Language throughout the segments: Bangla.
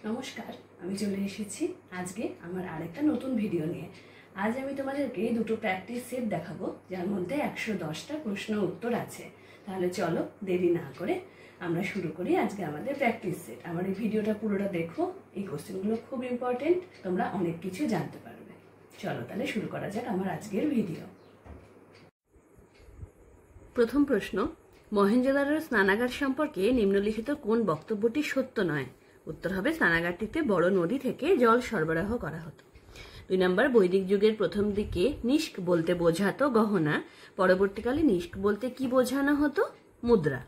নমস্কার, আমি চলে এসেছি আজকে আমার আরেকটা নতুন ভিডিও নিয়ে। আজ আমি তোমাদেরকে দুটো প্র্যাকটিস সেট দেখাবো, যার মধ্যে 110টা প্রশ্ন উত্তর আছে। তাহলে চলো দেরি না করে আমরা শুরু করি আজকে আমাদের প্র্যাকটিস সেট। আমার এই ভিডিওটা পুরোটা দেখো, এই কোশ্চেনগুলো খুব ইম্পর্টেন্ট, তোমরা অনেক কিছু জানতে পারবে। চলো তাহলে শুরু করা যাক আমার আজকের ভিডিও। প্রথম প্রশ্ন, মহেঞ্জোদারোর স্নানাগার সম্পর্কে নিম্নলিখিত কোন বক্তব্যটি সত্য নয়? উত্তর হবে স্নানাগারটিতে বড় নদী থেকে জল সরবরাহ করা হতো। 2 নম্বর, বৈদিক যুগের প্রথম দিকে নিষ্ক বলতে বোঝাতো গহনা, পরবর্তীকালে নিষ্ক বলতে কি বোঝানো হতো? মুদ্রা।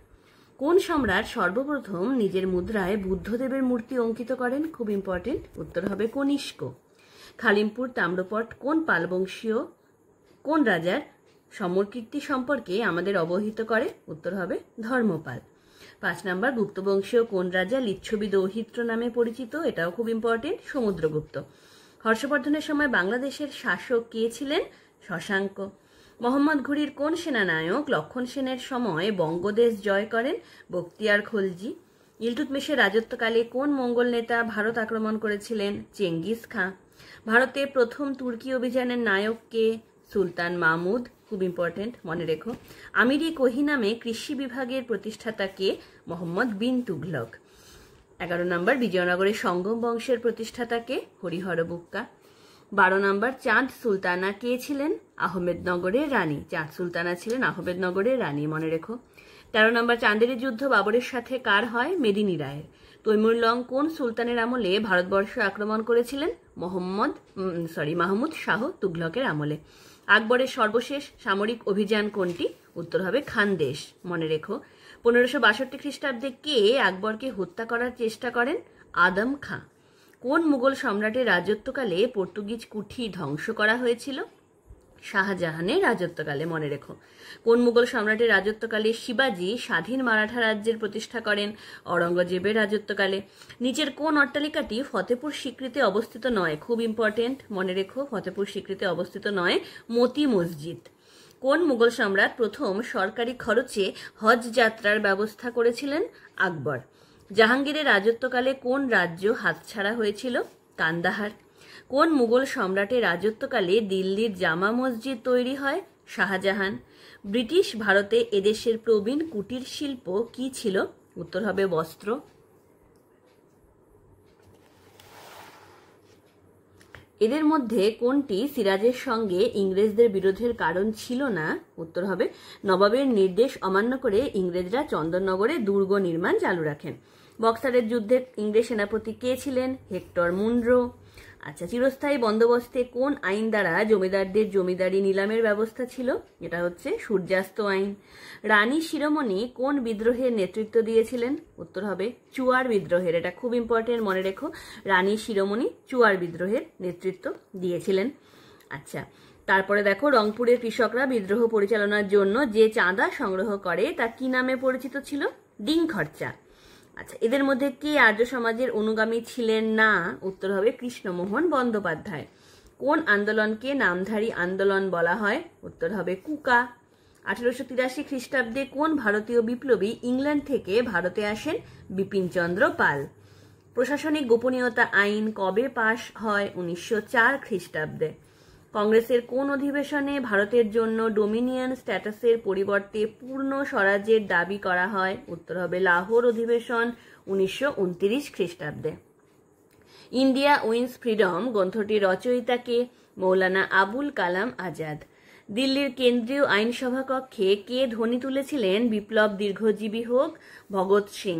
কোন সম্রাট সর্বপ্রথম নিজের মুদ্রায় বুদ্ধদেবের মূর্তি অঙ্কিত করেন? খুব ইম্পর্টেন্ট, উত্তর হবে কনিষ্ক। খালিমপুর তাম্রপট কোন পালবংশীয় কোন রাজার সমরকীর্তি সম্পর্কে আমাদের অবহিত করে? উত্তর হবে ধর্মপাল। 5 নম্বর, গুপ্তবংশীয় কোন রাজা লিচ্ছবি দৌহিত্র নামে পরিচিত? এটাও খুব ইম্পর্টেন্ট, সমুদ্রগুপ্ত। হর্ষবর্ধনের সময় বাংলাদেশের শাসক কে ছিলেন? শশাঙ্ক। মোহাম্মদ ঘুরির কোন সেনানায়ক লক্ষণ সেনের সময় বঙ্গদেশ জয় করেন? বখতিয়ার খলজি। ইলতুৎমিশের রাজত্বকালে কোন মঙ্গল নেতা ভারত আক্রমণ করেছিলেন? চেঙ্গিস খাঁ। ভারতে প্রথম তুর্কি অভিযানের নায়ক কে? সুলতান মাহমুদ। খুব ইম্পর্টেন্ট, মনে রেখো। আমিরি কোহি নামে কৃষি বিভাগের প্রতিষ্ঠাতা কে? মোহাম্মদ বিন তুঘলক। 11 নম্বর, বিজয়নগরের সঙ্গম বংশের প্রতিষ্ঠাতা কে? হরিহর বুক্কা। 12 নম্বর, চাঁদ সুলতানা কে ছিলেন? আহমেদনগরের রানী। চাঁদ সুলতানা ছিলেন আহমেদনগরের রানী, মনে রেখো। 13 নম্বর, চাঁদেরি যুদ্ধ বাবরের সাথে কার হয়? মেদিনী রায়ের। তৈমুর লং কোন সুলতানের আমলে ভারতবর্ষ আক্রমণ করেছিলেন? মাহমুদ শাহ তুঘলকের আমলে। আকবরের সর্বশেষ সামরিক অভিযান কোনটি? উত্তর হবে খানদেশ, মনে রেখো। 1562 খ্রিস্টাব্দে কে আকবরকে হত্যা করার চেষ্টা করেন? আদম খাঁ। কোন মুঘল সম্রাটের রাজত্বকালে পর্তুগিজ কুঠি ধ্বংস করা হয়েছিল? শাহজাহানের রাজত্বকালে, মনে রেখো। কোন মুঘল সম্রাটের রাজত্বকালে শিবাজি স্বাধীন মারাঠা রাজ্যের প্রতিষ্ঠা করেন? অরঙ্গজেবের রাজত্বকালে। নিচের কোন অট্টালিকাটি ফতেপুর সিক্রিতে অবস্থিত নয়? খুব ইম্পর্টেন্ট, মনে রেখো, ফতেপুর সিক্রিতে অবস্থিত নয়, মতি মসজিদ। কোন মুঘল সম্রাট প্রথম সরকারি খরচে হজ যাত্রার ব্যবস্থা করেছিলেন? আকবর। জাহাঙ্গীরের রাজত্বকালে কোন রাজ্য হাতছাড়া হয়েছিল? কান্দাহার। কোন মুঘল সম্রাটের রাজত্বকালে দিল্লির জামা মসজিদ তৈরি হয়? শাহজাহান। ব্রিটিশ ভারতে এদেশের প্রবীণ কুটির শিল্প কি ছিল? উত্তর হবে বস্ত্র। এদের মধ্যে কোনটি সিরাজের সঙ্গে ইংরেজদের বিরোধের কারণ ছিল না? উত্তর হবে নবাবের নির্দেশ অমান্য করে ইংরেজরা চন্দননগরে দুর্গ নির্মাণ চালু রাখেন। বক্সারের যুদ্ধে ইংরেজ সেনাপতি কে ছিলেন? Hector Munro. আচ্ছা, চিরস্থায়ী বন্দোবস্তে কোন আইন দ্বারা জমিদারদের জমিদারি নিলামের ব্যবস্থা ছিল? এটা হচ্ছে সূর্যাস্ত আইন। রানী শিরোমণি কোন বিদ্রোহের নেতৃত্ব দিয়েছিলেন? উত্তর হবে চুয়ার বিদ্রোহের। এটা খুব ইম্পর্টেন্ট, মনে রেখো। রানী শিরোমণি চুয়ার বিদ্রোহের নেতৃত্ব দিয়েছিলেন। আচ্ছা, তারপরে দেখো, রংপুরের কৃষকরা বিদ্রোহ পরিচালনার জন্য যে চাঁদা সংগ্রহ করে তা কি নামে পরিচিত ছিল? ডিং খরচা। আচ্ছা, এদের মধ্যে কে আর্য সমাজের অনুগামী ছিলেন না? উত্তর হবে কৃষ্ণমোহন বন্দ্যোপাধ্যায়। কোন আন্দোলনকে নামধারী আন্দোলন বলা হয়? উত্তর হবে কুকা। 1883 খ্রিস্টাব্দে কোন ভারতীয় বিপ্লবী ইংল্যান্ড থেকে ভারতে আসেন? বিপিনচন্দ্র পাল। প্রশাসনিক গোপনীয়তা আইন কবে পাশ হয়? 1904 খ্রিস্টাব্দে। কংগ্রেসের কোন অধিবেশনে ভারতের জন্য ডোমিনিয়ন স্ট্যাটাসের পরিবর্তে পূর্ণ স্বরাজ্যের দাবি করা হয়? উত্তর হবে লাহোর অধিবেশন, 1929 খ্রিস্টাব্দে। ইন্ডিয়া উইন্স ফ্রিডম গ্রন্থটির রচয়িতাকে? মৌলানা আবুল কালাম আজাদ। দিল্লির কেন্দ্রীয় আইনসভা কক্ষে কে ধ্বনি তুলেছিলেন বিপ্লব দীর্ঘজীবী হোক? ভগৎ সিং।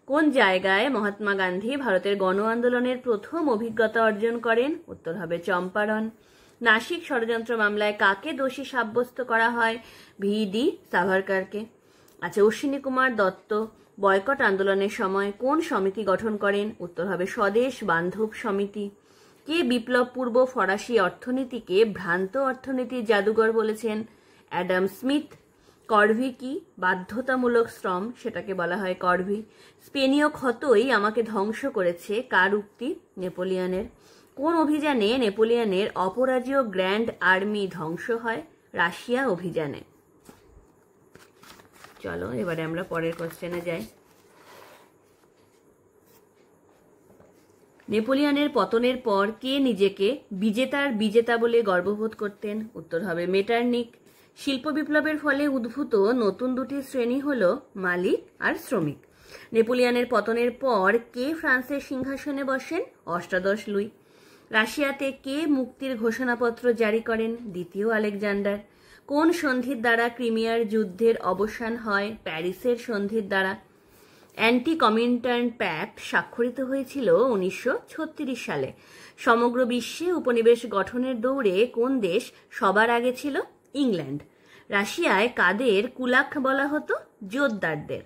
কোন জায়গায় মহাত্মা গান্ধী ভারতের গণ আন্দোলনের প্রথম অভিজ্ঞতা অর্জন করেন? উত্তর হবে চম্পারণ। নাসিক ষড়যন্ত্র মামলায় কাকে দোষী সাব্যস্ত করা হয়? ভি.ডি. সাভারকরকে। আচ্ছা, অশ্বিনী কুমার দত্ত বয়কট আন্দোলনের সময় কোন সমিতি গঠন করেন? উত্তর হবে স্বদেশ বান্ধব সমিতি। কে বিপ্লব পূর্ব ফরাসি অর্থনীতিকে ভ্রান্ত অর্থনীতির জাদুঘর বলেছেন? Adam Smith. করভি কি? বাধ্যতামূলক শ্রম, সেটাকে বলা হয় করভি। স্পেনীয় ক্ষতই আমাকে ধ্বংস করেছে, কার উক্তি? নেপোলিয়নের। কোন অভিযানে নেপোলিয়নের অপরাজেয় গ্র্যান্ড আর্মি ধ্বংস হয়? রাশিয়া অভিযানে। চলো এবারে আমরা পরের কোশ্চেনে যাই। নেপোলিয়নের পতনের পর কে নিজেকে বিজেতার বিজেতা বলে গর্ববোধ করতেন? উত্তর হবে মেটারনিক। শিল্প বিপ্লবের ফলে উদ্ভূত নতুন দুটি শ্রেণী হল মালিক আর শ্রমিক। নেপোলিয়নের পতনের পর কে ফ্রান্সের সিংহাসনে বসেন? অষ্টাদশ লুই। রাশিয়াতে কে মুক্তির ঘোষণাপত্র জারি করেন? দ্বিতীয় আলেকজান্ডার। কোন সন্ধির দ্বারা ক্রিমিয়ার যুদ্ধের অবসান হয়? প্যারিসের সন্ধির দ্বারা। অ্যান্টি কমিনটার্ন প্যাক্ট স্বাক্ষরিত হয়েছিল 1936 সালে। সমগ্র বিশ্বে উপনিবেশ গঠনের দৌড়ে কোন দেশ সবার আগে ছিল? ইংল্যান্ড। রাশিয়ায় কাদের কুলাক বলা হতো? জোতদারদের।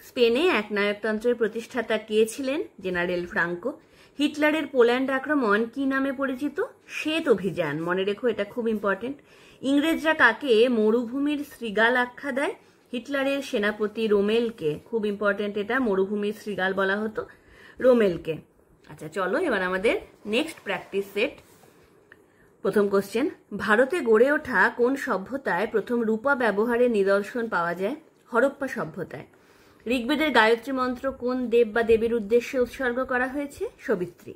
স্পেনে একনায়কতন্ত্রের প্রতিষ্ঠাতা কে ছিলেন? General Franco. হিটলারের পোল্যান্ড আক্রমণ কি নামে পরিচিত? শ্বেত অভিযান। মনে রেখো, এটা খুব ইম্পর্টেন্ট। ইংরেজরা কাকে মরুভূমির শৃগাল আখ্যা দেয়? হিটলারের সেনাপতি রোমেলকে। খুব ইম্পর্টেন্ট, এটা মরুভূমির শৃগাল বলা হতো রোমেলকে। আচ্ছা চলো এবার আমাদের নেক্সট প্র্যাকটিস সেট। প্রথম কোশ্চেন, ভারতে গড়ে ওঠা কোন সভ্যতায় প্রথম রূপা ব্যবহারের নিদর্শন পাওয়া যায়? হরপ্পা সভ্যতায়। ঋগ্বেদের গায়ত্রী মন্ত্র কোন দেব বা দেবীর উদ্দেশ্যে উৎসর্গ করা হয়েছে? সবিত্রী।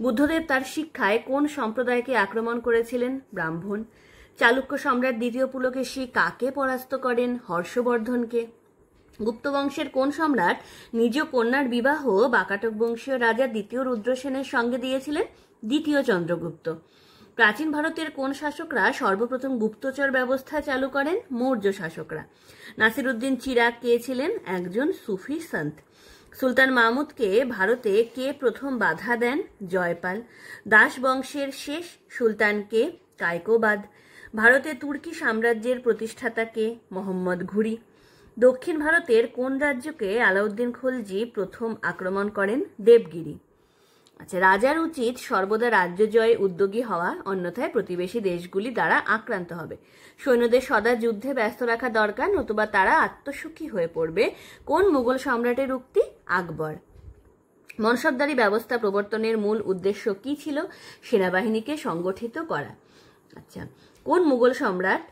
বুদ্ধদেব তার শিক্ষায় কোন সম্প্রদায়কে আক্রমণ করেছিলেন? ব্রাহ্মণ। চালুক্য সম্রাট দ্বিতীয় পুলকেশী কাকে পরাস্ত করেন? হর্ষবর্ধনকে। গুপ্ত বংশের কোন সম্রাট নিজ কন্যার বিবাহ বাকাটক বংশীয় রাজা দ্বিতীয় রুদ্রসেনের সঙ্গে দিয়েছিলেন? দ্বিতীয় চন্দ্রগুপ্ত। প্রাচীন ভারতের কোন শাসকরা সর্বপ্রথম গুপ্তচর ব্যবস্থা চালু করেন? মৌর্য শাসকরা। নাসিরউদ্দিন চিরাগ কে ছিলেন? একজন সুফি সন্ত। সুলতান মাহমুদকে ভারতে কে প্রথম বাধা দেন? জয়পাল। দাস বংশের শেষ সুলতান কে? কায়কোবাদ। ভারতে তুর্কি সাম্রাজ্যের প্রতিষ্ঠাতা কে? মোহাম্মদ ঘুরি। দক্ষিণ ভারতের কোন রাজ্যকে আলাউদ্দিন খলজি প্রথম আক্রমণ করেন? দেবগিরি। আচ্ছা, রাজার উচিত সর্বদা রাজ্য জয়ে উদ্যোগী হওয়া, অন্যথায় প্রতিবেশী দেশগুলি দ্বারা আক্রান্ত হবে। সৈন্যদের সদা যুদ্ধে ব্যস্ত রাখা দরকার, নতুবা তারা আত্মসুখী হয়ে পড়বে। কোন মুঘল সম্রাটের উক্তি? আকবর। মনসবদারি ব্যবস্থা প্রবর্তনের মূল উদ্দেশ্য কি ছিল? সেনাবাহিনীকে সংগঠিত করা। আচ্ছা, কোন মুঘল সম্রাট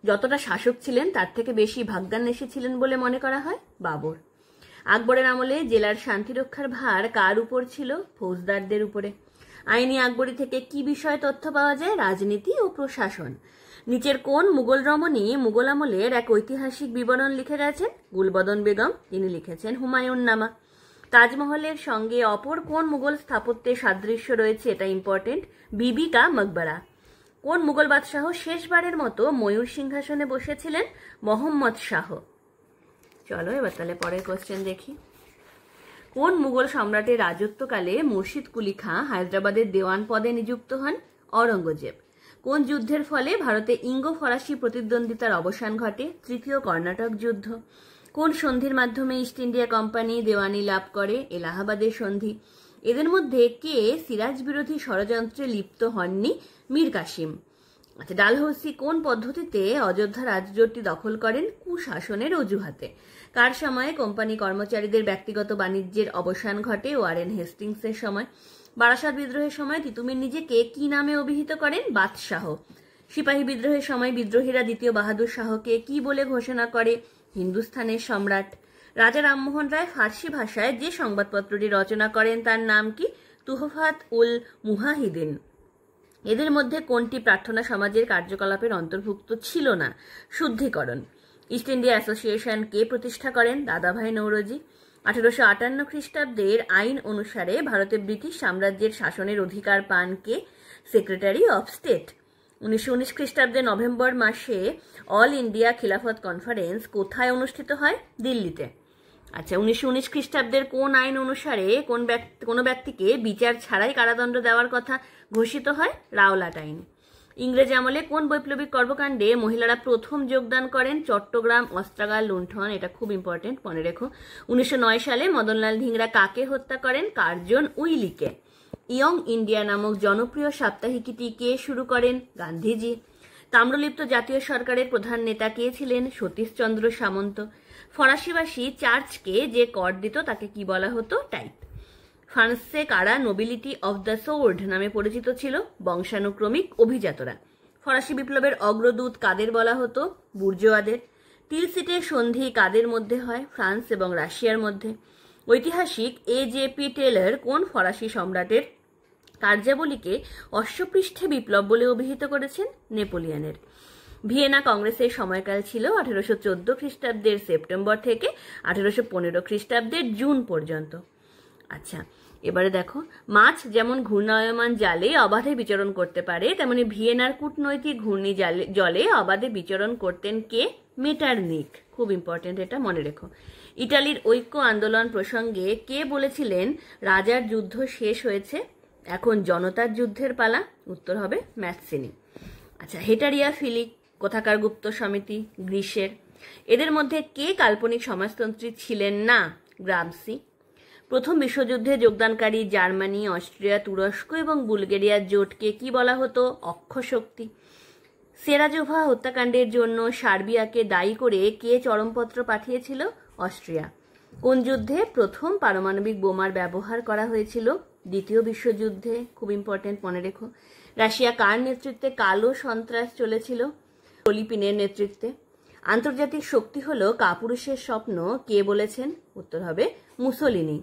যতটা শাসক ছিলেন তার থেকে বেশি ভাগ্যান্বেষী ছিলেন বলে মনে করা হয়? বাবর। আকবরের আমলে জেলার শান্তিরক্ষার ভার কার উপর ছিল? ফৌজদারদের উপরে। আইনি আকবরী থেকে কি বিষয়ে তথ্য পাওয়া যায়? রাজনীতি ও প্রশাসন। নিচের কোন মুঘল রমণী মুঘল আমলের এক ঐতিহাসিক বিবরণ লিখে গেছেন? গুলবদন বেগম। তিনি লিখেছেন হুমায়ুন নামা। তাজমহলের সঙ্গে অপর কোন মুঘল স্থাপত্যের সাদৃশ্য রয়েছে? এটা ইম্পর্টেন্ট। বিবি কা মকবরা। কোন মুঘল বাদশাহ শেষবারের মতো ময়ূর সিংহাসনে বসেছিলেন? মোহাম্মদ শাহ। চলো এবার তাহলে পরের কোশ্চেন দেখি। কোন মুঘল সম্রাটের রাজত্বকালে মুর্শিদ কুলি খাঁ হায়দ্রাবাদের দেওয়ান পদে নিযুক্ত হন? অরঙ্গজেব। কোন যুদ্ধের ফলে ভারতে ইঙ্গো ফরাসি প্রতিদ্বন্দ্বিতার অবসান ঘটে? তৃতীয় কর্ণাটক যুদ্ধ। কোন সন্ধির মাধ্যমে ইস্ট ইন্ডিয়া কোম্পানি দেওয়ানি লাভ করে? এলাহাবাদের সন্ধি। এদের মধ্যে কে সিরাজ বিরোধী ষড়যন্ত্রে লিপ্ত হননি? মীর কাসিম। আচ্ছা, ডালহৌসি কোন পদ্ধতিতে অযোধ্যা রাজ্যটি দখল করেন? কুশাসনের অজুহাতে। কার সময়ে কোম্পানি কর্মচারীদের ব্যক্তিগত বাণিজ্যের অবসান ঘটে? ওয়ারেন হেস্টিংসের সময়। বারাসাত বিদ্রোহের সময় তিতুমির নিজেকে কি নামে অভিহিত করেন? বাদশাহ। সিপাহী বিদ্রোহের সময় বিদ্রোহীরা দ্বিতীয় বাহাদুর শাহকে কি বলে ঘোষণা করে? হিন্দুস্থানের সম্রাট। রাজা রামমোহন রায় ফার্সি ভাষায় যে সংবাদপত্রটি রচনা করেন তার নাম কি? তুহফাত উল মুহাহিদিন। এদের মধ্যে কোনটি প্রার্থনা সমাজের কার্যকলাপের অন্তর্ভুক্ত ছিল না? শুদ্ধিকরণ। ইস্ট ইন্ডিয়া অ্যাসোসিয়েশন কে প্রতিষ্ঠা করেন? দাদাভাই নৌরোজি। 1858 খ্রিস্টাব্দের আইন অনুসারে ভারতে ব্রিটিশ সাম্রাজ্যের শাসনের অধিকার পান কে? Secretary of state. 1919 খ্রিস্টাব্দের নভেম্বর মাসে অল ইন্ডিয়া খিলাফত কনফারেন্স কোথায় অনুষ্ঠিত হয়? দিল্লিতে। আচ্ছা, 1919 খ্রিস্টাব্দের কোন আইন অনুসারে কোনো ব্যক্তিকে বিচার ছাড়াই কারাদণ্ড দেওয়ার কথা ঘোষিত হয়? রাওলাট আইন। ইংরেজ আমলে কোন বৈপ্লবিক কর্মকাণ্ডে মহিলারা প্রথম যোগদান করেন? চট্টগ্রাম অস্ত্রাগার লুণ্ঠন। এটা খুব ইম্পর্টেন্ট, মনে রেখো। 1909 সালে মদনলাল ধিংরা কাকে হত্যা করেন? কার্জন উইলিকে। ইয়ং ইন্ডিয়া নামক জনপ্রিয় সাপ্তাহিকীটি কে শুরু করেন? গান্ধীজি। তাম্রলিপ্ত জাতীয় সরকারের প্রধান নেতা কে ছিলেন? সতীশচন্দ্র সামন্ত। ফরাসিবাসী চার্চকে যে কর দিত তাকে কি বলা হতো? টাইপ। ফ্রান্সে কারা নোবিলিটি অফ দ্য সোর্ড নামে পরিচিত ছিল? বংশানুক্রমিক অভিজাতরা। ফরাসি বিপ্লবের অগ্রদূত কাদের বলা হতো? বুর্জোয়াদের। তিলসিটের সন্ধি কাদের মধ্যে হয়? ফ্রান্স এবং রাশিয়ার মধ্যে। ঐতিহাসিক AJP টেলর কোন ফরাসি সম্রাটের কার্যাবলীকে অশ্বপৃষ্ঠে বিপ্লব বলে অভিহিত করেছেন? নেপোলিয়নের। ভিয়েনা কংগ্রেসের সময়কাল ছিল 1814 খ্রিস্টাব্দের সেপ্টেম্বর থেকে 1815 খ্রিস্টাব্দের জুন পর্যন্ত। আচ্ছা, এবারে দেখো, মাছ যেমন ঘূর্ণায়মান জালে অবাধে বিচরণ করতে পারে, তেমনি ভিয়েনার কূটনৈতিক ঘূর্ণি জলে অবাধে বিচরণ করতেন কে? মেটারনিখ। খুব ইম্পর্টেন্ট, এটা মনে রেখো। ইটালির ঐক্য আন্দোলন প্রসঙ্গে কে বলেছিলেন রাজার যুদ্ধ শেষ হয়েছে, এখন জনতার যুদ্ধের পালা? উত্তর হবে ম্যাথসিনি। আচ্ছা, হেটারিয়া ফিলিক কোথাকার গুপ্ত সমিতি? গ্রিসের। এদের মধ্যে কে কাল্পনিক সমাজতন্ত্রী ছিলেন না? গ্রামসি। প্রথম বিশ্বযুদ্ধে যোগদানকারী জার্মানি, অস্ট্রিয়া, তুরস্ক এবং বুলগেরিয়ার জোটকে কি বলা হতো? অক্ষশক্তি। সেরাজোভা হত্যাকাণ্ডের জন্য সার্বিয়াকে দায়ী করে কে চরমপত্র পাঠিয়েছিল? অস্ট্রিয়া। কোন যুদ্ধে প্রথম পারমাণবিক বোমার ব্যবহার করা হয়েছিল? দ্বিতীয় বিশ্বযুদ্ধে। খুব ইম্পর্টেন্ট, মনে রেখো। রাশিয়া কার নেতৃত্বে কালো সন্ত্রাস চলেছিল? ফিলিপিনের নেতৃত্বে। আন্তর্জাতিক শক্তি হলো কাপুরুষের স্বপ্ন, কে বলেছেন? উত্তর হবে মুসোলিনি।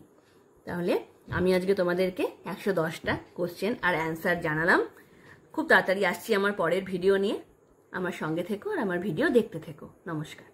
তাহলে আমি আজকে তোমাদেরকে 110টা কোশ্চেন আর অ্যান্সার জানালাম। খুব তাড়াতাড়ি আসছি আমার পরের ভিডিও নিয়ে। আমার সঙ্গে থেকো আর আমার ভিডিও দেখতে থেকো। নমস্কার।